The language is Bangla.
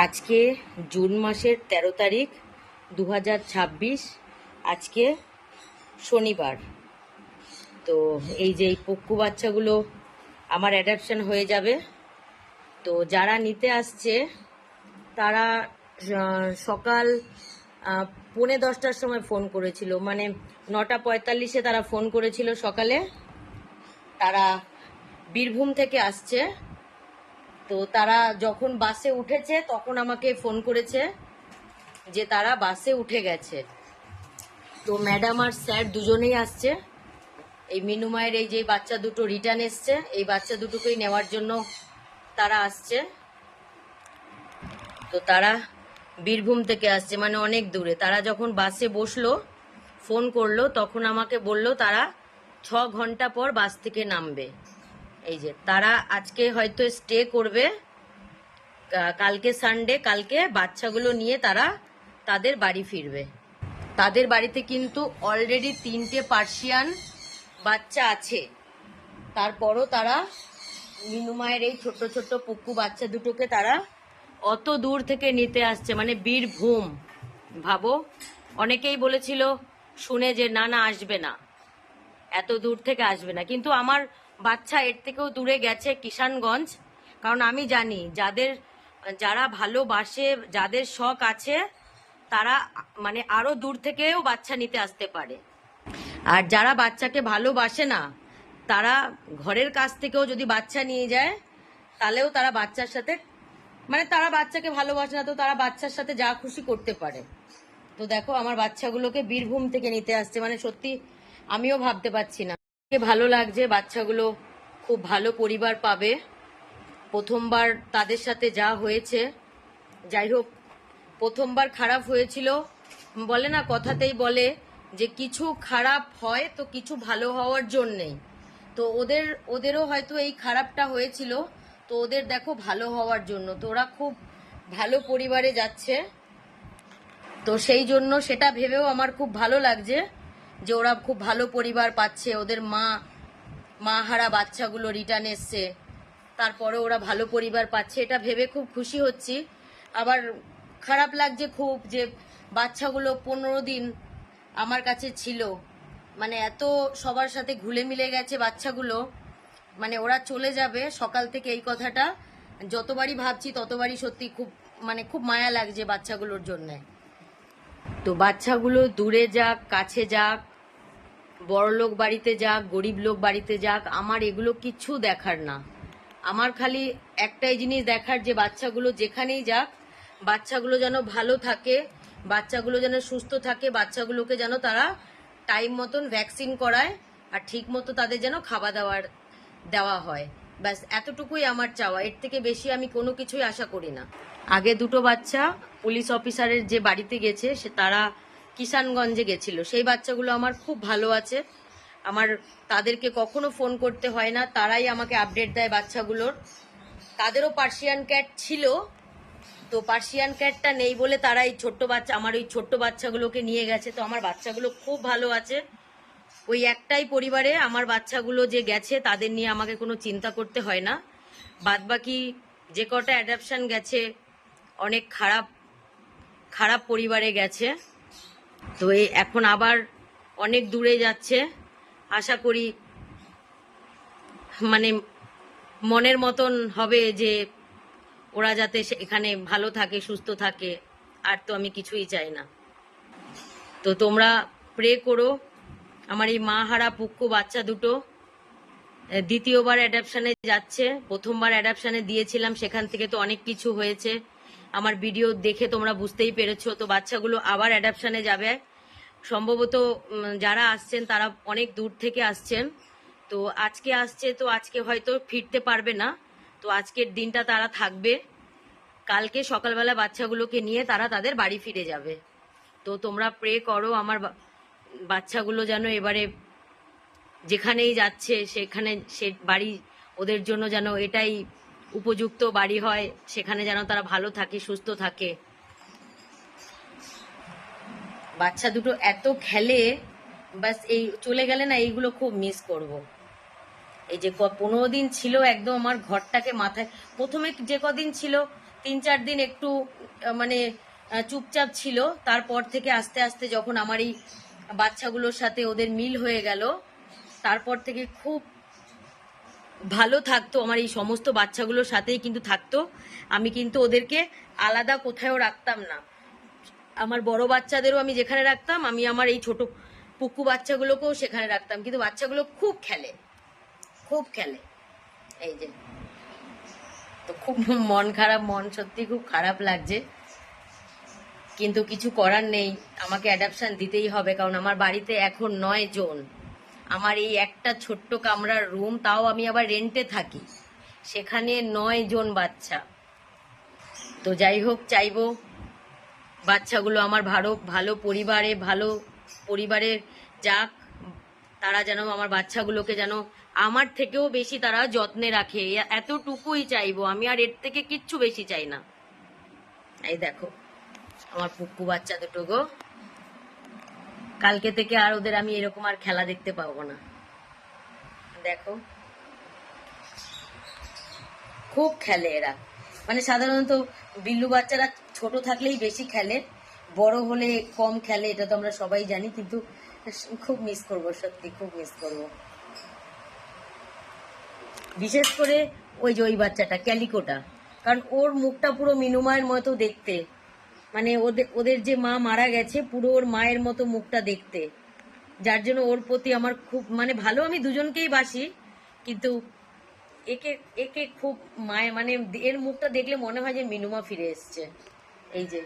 আজকে জুন মাসের 13 তারিখ 2026। আজকে শনিবার। তো এই যে এই পক্কু বাচ্চাগুলো আমার অ্যাডাপশন হয়ে যাবে। তো যারা নিতে আসছে তারা সকাল 9:45টার সময় ফোন করেছিল, মানে 9:45-এ তারা ফোন করেছিল সকালে। তারা বীরভূম থেকে আসছে। তো তারা যখন বাসে উঠেছে তখন আমাকে ফোন করেছে যে তারা বাসে উঠে গেছে। তো ম্যাডাম আর স্যার দুজনেই আসছে। এই মিনু মায়ের এই যে বাচ্চা দুটো রিটার্ন এসছে, এই বাচ্চা দুটোকেই নেওয়ার জন্য তারা আসছে। তো তারা বীরভূম থেকে আসছে, মানে অনেক দূরে। তারা যখন বাসে বসলো, ফোন করলো, তখন আমাকে বললো তারা 6 ঘন্টা পর বাস থেকে নামবে। এই যে তারা আজকে হয়তো স্টে করবে, কালকে সানডে, কালকে বাচ্চাগুলো নিয়ে তারা তাদের বাড়ি ফিরবে। তাদের বাড়িতে কিন্তু অলরেডি 3টে পার্সিয়ান বাচ্চা আছে। তারপরও তারা মিনু মায়ের এই ছোট্ট ছোট্ট পুক্কু বাচ্চা দুটোকে তারা অত দূর থেকে নিতে আসছে, মানে বীরভূম। ভাবো, অনেকেই বলেছিল শুনে যে না না আসবে না, এত দূর থেকে আসবে না, কিন্তু আমার বাচ্চা এর থেকেও দূরে গেছে, কিষানগঞ্জ। কারণ আমি জানি যারা ভালোবাসে, যাদের শখ আছে, তারা মানে আরো দূর থেকেও বাচ্চা নিতে আসতে পারে। আর যারা বাচ্চাকে ভালোবাসে না, তারা ঘরের কাছ থেকেও যদি বাচ্চা নিয়ে যায়, তাহলেও তারা বাচ্চার সাথে, মানে তারা বাচ্চাকে ভালোবাসে না, তো তারা বাচ্চার সাথে যা খুশি করতে পারে। তো দেখো আমার বাচ্চাগুলোকে বীরভূম থেকে নিতে আসছে, মানে সত্যি আমিও ভাবতে পারছি না। ভালো লাগছে, বাচ্চাগুলো খুব ভালো পরিবার পাবে। প্রথমবার তাদের সাথে যা হয়েছে, যাই হোক, প্রথমবার খারাপ হয়েছিল। বলে না, কথাতেই বলে যে কিছু খারাপ হয় তো কিছু ভালো হওয়ার জন্যেই। তো ওদেরও হয়তো এই খারাপটা হয়েছিল, তো ওদের দেখো ভালো হওয়ার জন্য। তো ওরা খুব ভালো পরিবারে যাচ্ছে। তো সেই জন্য সেটা ভেবেও আমার খুব ভালো লাগছে যে ওরা খুব ভালো পরিবার পাচ্ছে, ওদের মা হারা বাচ্চাগুলো রিটার্ন এসছে, তারপরে ওরা ভালো পরিবার পাচ্ছে, এটা ভেবে খুব খুশি হচ্ছি। আবার খারাপ লাগছে খুব যে বাচ্চাগুলো 15 দিন আমার কাছে ছিল, মানে এত সবার সাথে ঘুলে মিলে গেছে বাচ্চাগুলো, মানে ওরা চলে যাবে সকাল থেকে, এই কথাটা যতবারই ভাবছি ততবারই সত্যি খুব, মানে খুব মায়া লাগছে বাচ্চাগুলোর জন্য। তো বাচ্চাগুলো দূরে যাক, কাছে যাক, বড় লোক বাড়িতে যাক, গরিব লোক বাড়িতে যাক, আমার এগুলো কিচ্ছু দেখার না। আমার খালি একটাই জিনিস দেখার, যে বাচ্চাগুলো যেখানেই যাক, বাচ্চাগুলো যেন ভালো থাকে, বাচ্চাগুলো যেন সুস্থ থাকে, বাচ্চাগুলোকে যেন তারা টাইম মতন ভ্যাকসিন করায়, আর ঠিক মতো তাদের যেন খাওয়া দাওয়ার দেওয়া হয়। ব্যাস এতটুকুই আমার চাওয়া, এর থেকে বেশি আমি কোনো কিছুই আশা করি না। আগে দুটো বাচ্চা পুলিশ অফিসারের যে বাড়িতে গেছে, তারা কিষানগঞ্জে গেছিল, সেই বাচ্চাগুলো আমার খুব ভালো আছে। আমার তাদেরকে কখনো ফোন করতে হয় না, তারাই আমাকে আপডেট দেয় বাচ্চাগুলোর। তাদেরও পার্সিয়ান ক্যাট ছিল, তো পার্সিয়ান ক্যাটটা নেই বলে তারা এই ছোট্ট বাচ্চা, আমার ওই ছোট্ট বাচ্চাগুলোকে নিয়ে গেছে। তো আমার বাচ্চাগুলো খুব ভালো আছে। ওই একটাই পরিবারে আমার বাচ্চাগুলো যে গেছে, তাদের নিয়ে আমাকে কোনো চিন্তা করতে হয় না। বাদবাকি যে কটা অ্যাডাপশন গেছে, অনেক খারাপ খারাপ পরিবারে গেছে। তো এখন আবার অনেক দূরে যাচ্ছে। আশা করি মানে মনের মতন হবে, যে ওরা যাতে এখানে ভালো থাকে, সুস্থ থাকে। আর তো আমি কিছুই চাই না। তো তোমরা প্রে করো আমার এই মা হারা পুক্কু বাচ্চা দুটো দ্বিতীয়বার অ্যাডাপশনে যাচ্ছে। প্রথমবার অ্যাডাপশনে দিয়েছিলাম, সেখান থেকে তো অনেক কিছু হয়েছে, আমার ভিডিও দেখে তোমরা বুঝতেই পেরেছো। তো বাচ্চাগুলো আবার অ্যাডাপশনে যাবে সম্ভবত। যারা আসছেন তারা অনেক দূর থেকে আসছেন। তো আজকে আসছে, তো আজকে হয়তো ফিরতে পারবে না, তো আজকের দিনটা তারা থাকবে। কালকে সকালবেলা বাচ্চাগুলোকে নিয়ে তারা তাদের বাড়ি ফিরে যাবে। তো তোমরা প্রে করো আমার বাচ্চাগুলো যেন এবারে যেখানেই যাচ্ছে সেখানে, সে বাড়ি ওদের জন্য যেন এটাই উপযুক্ত বাড়ি হয়, সেখানে যেন তারা ভালো থাকে, সুস্থ থাকে। বাচ্চা দুটো এত খেলে, বাস এই চলে গেলে না, এইগুলো খুব মিস করব। এই যে 15 দিন ছিল, একদম আমার ঘরটাকে মাথায়, প্রথমে যে কদিন ছিল 3-4 দিন একটু মানে চুপচাপ ছিল, তারপর থেকে আস্তে আস্তে যখন আমার এই বাচ্চাগুলোর সাথে ওদের মিল হয়ে গেল, তারপর থেকে খুব ভালো থাকতো, আমার এই সমস্ত বাচ্চাগুলোর সাথেই কিন্তু থাকতো। আমি কিন্তু ওদেরকে আলাদা কোথাও রাখতাম না। আমার বড় বাচ্চাদেরও আমি যেখানে রাখতাম, আমি আমার এই ছোট পুকু বাচ্চাগুলোকেও সেখানে রাখতাম। কিন্তু বাচ্চাগুলো খুব খেলে, খুব খেলে। এই যে, তো খুব মন খারাপ, মন সত্যি খুব খারাপ লাগছে, কিন্তু কিছু করার নেই, আমাকে অ্যাডাপশন দিতেই হবে। কারণ আমার বাড়িতে এখন 9 জন, আমার এই একটা ছোট্ট কামরার রুম, তাও আমি আবার রেন্টে থাকি, সেখানে 9 জন বাচ্চা। তো যাই হোক, চাইবো বাচ্চাগুলো আমার ভালো ভালো পরিবারে যাক, তারা যেন আমার বাচ্চাগুলোকে যেন আমার থেকেও বেশি তারা যত্নে রাখে, এতটুকুই চাইবো আমি, আর এর থেকে কিচ্ছু বেশি চাই না। এই দেখো আমার পুক্কু বাচ্চা দুটো গো, কালকে থেকে আর ওদের আমি এরকম আর খেলা দেখতে পাবো না। দেখো খুব খেলে এরা, মানে সাধারণত বিল্লু বাচ্চারা ছোট থাকলেই বেশি খেলে, বড় হলে কম খেলে, এটা তো আমরা সবাই জানি। কিন্তু খুব মিস করবো, সত্যি খুব মিস করবো। বিশেষ করে ওই যে ওই বাচ্চাটা ক্যালিকোটা, কারণ ওর মুখটা পুরো মিনুমায়ের মতো দেখতে, মানে ওদের যে মা মারা গেছে, পুরো ওর মায়ের মতো মুখটা দেখতে, যার জন্য ওর প্রতি আমার খুব মানে ভালো, আমি দুজনকেই বাসি, কিন্তু একে একে খুব মায়ে, মানে এর মুখটা দেখলে মনে হয় যে মিনুমা ফিরে এসছে। এই যে